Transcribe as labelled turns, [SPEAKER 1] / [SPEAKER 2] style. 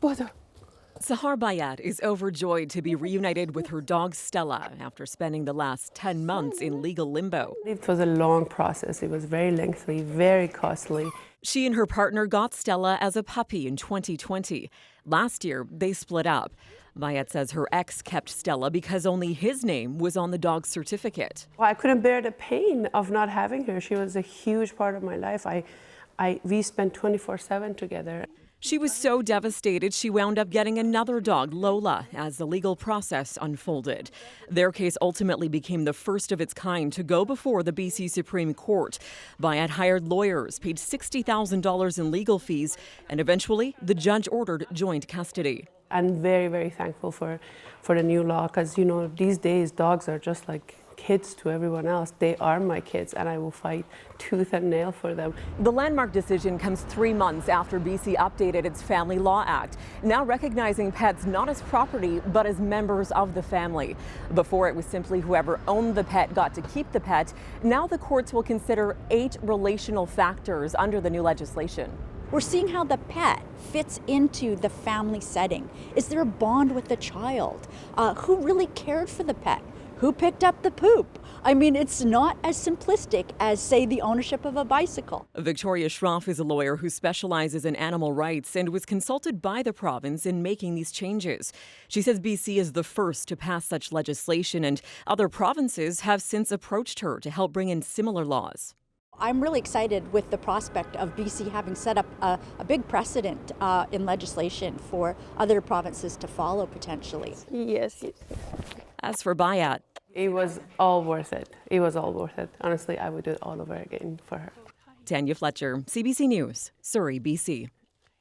[SPEAKER 1] Sahar Bayat is overjoyed to be reunited with her dog Stella after spending the last 10 months in legal limbo.
[SPEAKER 2] It was a long process. It was very lengthy, very costly.
[SPEAKER 1] She and her partner got Stella as a puppy in 2020. Last year, they split up. Bayat says her ex kept Stella because only his name was on the dog's certificate.
[SPEAKER 2] I couldn't bear the pain of not having her. She was a huge part of my life. We spent 24/7 together.
[SPEAKER 1] She was so devastated she wound up getting another dog, Lola, as the legal process unfolded. Their case ultimately became the first of its kind to go before the BC Supreme Court. Bayat hired lawyers, paid $60,000 in legal fees, and eventually the judge ordered joint custody.
[SPEAKER 2] I'm very, very thankful for the new law because, you know, these days dogs are just like kids to everyone else. They are my kids and I will fight tooth and nail for them.
[SPEAKER 1] The landmark decision comes 3 months after BC updated its Family Law Act, now recognizing pets not as property but as members of the family. Before it was simply whoever owned the pet got to keep the pet. Now the courts will consider 8 relational factors under the new legislation.
[SPEAKER 3] We're seeing how the pet fits into the family setting. Is there a bond with the child? Who really cared for the pet? Who picked up the poop? I mean, it's not as simplistic as, say, the ownership of a bicycle.
[SPEAKER 1] Victoria Schroff is a lawyer who specializes in animal rights and was consulted by the province in making these changes. She says BC is the first to pass such legislation, and other provinces have since approached her to help bring in similar laws.
[SPEAKER 3] I'm really excited with the prospect of BC having set up a big precedent in legislation for other provinces to follow potentially.
[SPEAKER 2] Yes.
[SPEAKER 1] As for Bayat,
[SPEAKER 2] it was all worth it. It was all worth it. Honestly, I would do it all over again for her.
[SPEAKER 1] Tanya Fletcher, CBC News, Surrey, BC.